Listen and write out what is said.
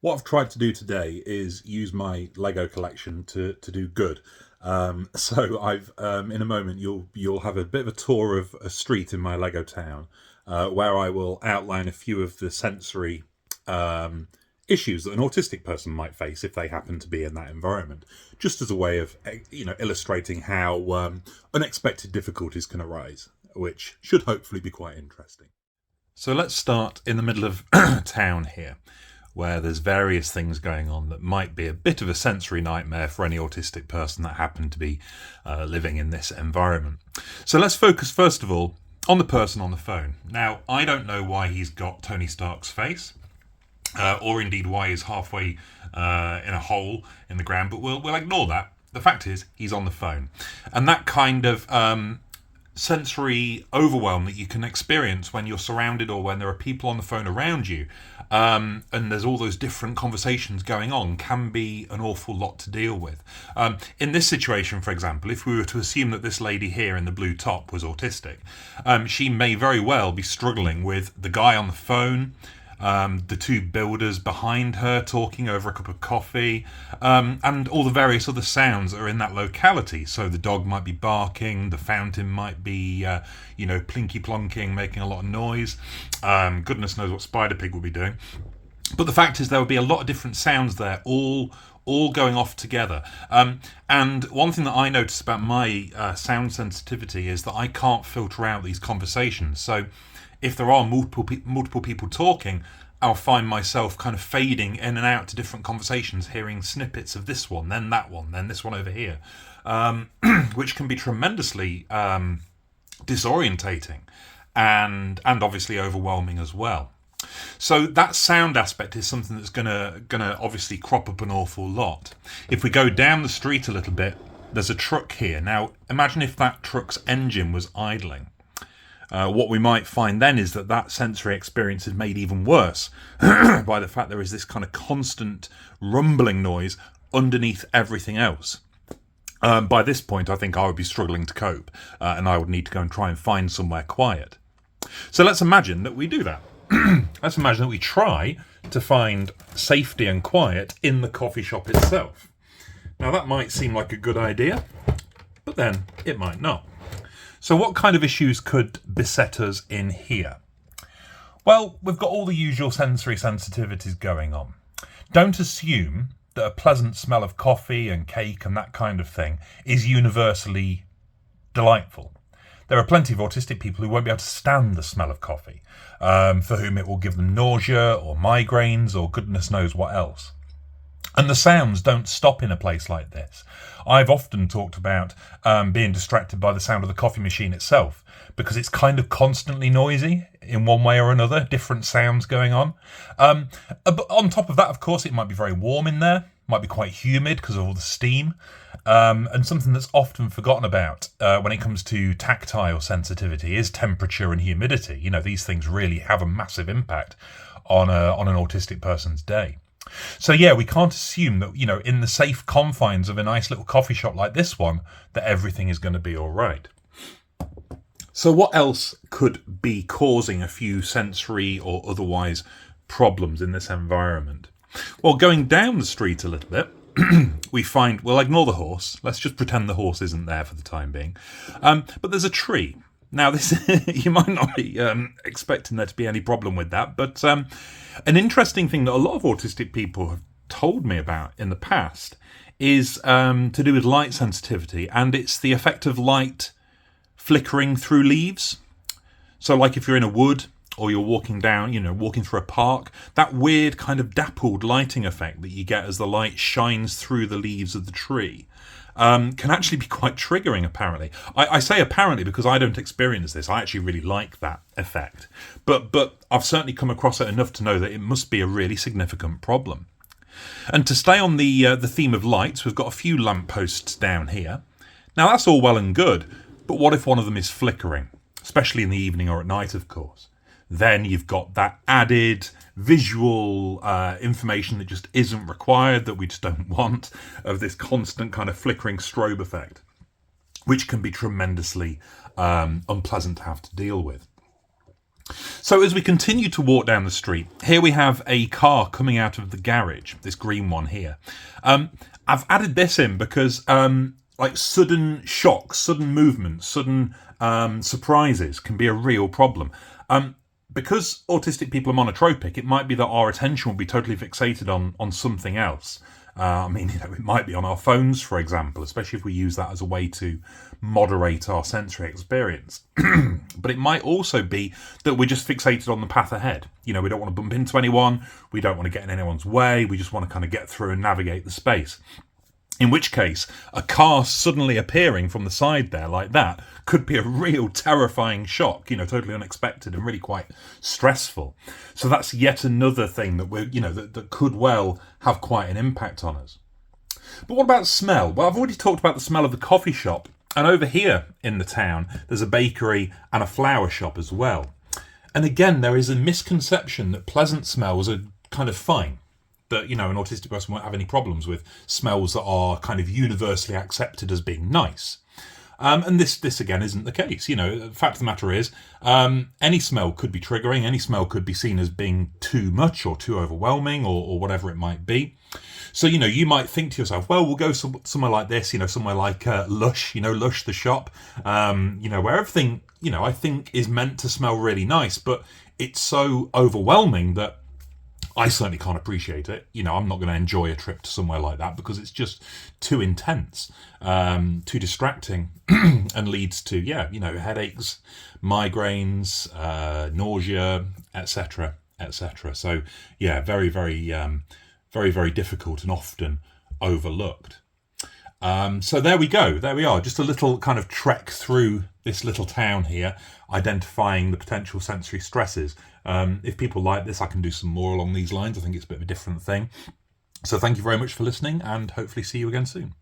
What I've tried to do today is use my Lego collection to do good. So I've in a moment you'll have a bit of a tour of a street in my Lego town, where I will outline a few of the sensory um, issues that an autistic person might face if they happen to be in that environment, just as a way of illustrating how unexpected difficulties can arise, which should hopefully be quite interesting. So let's start in the middle of town here, where there's various things going on that might be a bit of a sensory nightmare for any autistic person that happened to be living in this environment. So let's focus first of all on the person on the phone. Now, I don't know why he's got Tony Stark's face, or indeed why he's halfway in a hole in the ground, but we'll ignore that. The fact is, he's on the phone. And that kind of sensory overwhelm that you can experience when you're surrounded or when there are people on the phone around you, and there's all those different conversations going on, can be an awful lot to deal with. In this situation, for example, if we were to assume that this lady here in the blue top was autistic, she may very well be struggling with the guy on the phone, the two builders behind her talking over a cup of coffee, and all the various other sounds that are in that locality. So the dog might be barking, the fountain might be, plinky plonking, making a lot of noise. Goodness knows what Spider Pig will be doing. But the fact is, there will be a lot of different sounds there, all going off together. And one thing that I notice about my sound sensitivity is that I can't filter out these conversations. So if there are multiple people talking, I'll find myself kind of fading in and out to different conversations, hearing snippets of this one, then that one, then this one over here, which can be tremendously disorientating and obviously overwhelming as well. So that sound aspect is something that's gonna obviously crop up an awful lot. If we go down the street a little bit, there's a truck here. Now imagine if that truck's engine was idling. What we might find then is that sensory experience is made even worse by the fact there is this kind of constant rumbling noise underneath everything else. By this point, I think I would be struggling to cope, and I would need to go and try and find somewhere quiet. So let's imagine that we do that. Let's imagine that we try to find safety and quiet in the coffee shop itself. Now that might seem like a good idea, but then it might not. So what kind of issues could beset us in here? Well, we've got all the usual sensory sensitivities going on. Don't assume that a pleasant smell of coffee and cake and that kind of thing is universally delightful. There are plenty of autistic people who won't be able to stand the smell of coffee, for whom it will give them nausea or migraines or goodness knows what else. And the sounds don't stop in a place like this. I've often talked about being distracted by the sound of the coffee machine itself, because it's kind of constantly noisy in one way or another, different sounds going on. But on top of that, of course, it might be very warm in there, might be quite humid because of all the steam. And something that's often forgotten about when it comes to tactile sensitivity is temperature and humidity. You know, these things really have a massive impact on an autistic person's day. So yeah, we can't assume that, in the safe confines of a nice little coffee shop like this one, that everything is going to be all right. So what else could be causing a few sensory or otherwise problems in this environment? Well, going down the street a little bit, we find, we'll ignore the horse. Let's just pretend the horse isn't there for the time being. But there's a tree. Now, this you might not be expecting there to be any problem with that, but an interesting thing that a lot of autistic people have told me about in the past is to do with light sensitivity, and it's the effect of light flickering through leaves. So like if you're in a wood or you're walking down, walking through a park, that weird kind of dappled lighting effect that you get as the light shines through the leaves of the tree can actually be quite triggering, apparently. I say apparently because I don't experience this. I actually really like that effect. But I've certainly come across it enough to know that it must be a really significant problem. And to stay on the theme of lights, we've got a few lampposts down here. Now that's all well and good, but what if one of them is flickering? Especially in the evening or at night, of course. Then you've got that added visual information that just isn't required, that we just don't want, of this constant kind of flickering strobe effect, which can be tremendously unpleasant to have to deal with. So as we continue to walk down the street, here we have a car coming out of the garage, this green one here. I've added this in because like sudden shocks, sudden movements, sudden surprises can be a real problem. Because autistic people are monotropic, it might be that our attention will be totally fixated on something else. I mean, it might be on our phones, for example, especially if we use that as a way to moderate our sensory experience. But it might also be that we're just fixated on the path ahead. We don't want to bump into anyone. We don't want to get in anyone's way. We just want to kind of get through and navigate the space. In which case, a car suddenly appearing from the side there like that could be a real terrifying shock, totally unexpected and really quite stressful. So that's yet another thing that that could well have quite an impact on us. But what about smell? Well, I've already talked about the smell of the coffee shop. And over here in the town, there's a bakery and a flower shop as well. And again, there is a misconception that pleasant smells are kind of fine. That, an autistic person won't have any problems with smells that are kind of universally accepted as being nice. And this again isn't the case. The fact of the matter is, any smell could be triggering. Any smell could be seen as being too much or too overwhelming or whatever it might be. So, you might think to yourself, well, we'll go somewhere like this, somewhere like Lush, Lush the shop, where everything, I think is meant to smell really nice, but it's so overwhelming that I certainly can't appreciate it. I'm not going to enjoy a trip to somewhere like that because it's just too intense, too distracting, and leads to, headaches, migraines, nausea, etc., etc. So, very, very, very, very difficult and often overlooked. So there we go. There we are. Just a little kind of trek through this little town here, identifying the potential sensory stresses. If people like this, I can do some more along these lines. I think it's a bit of a different thing. So thank you very much for listening, and hopefully see you again soon.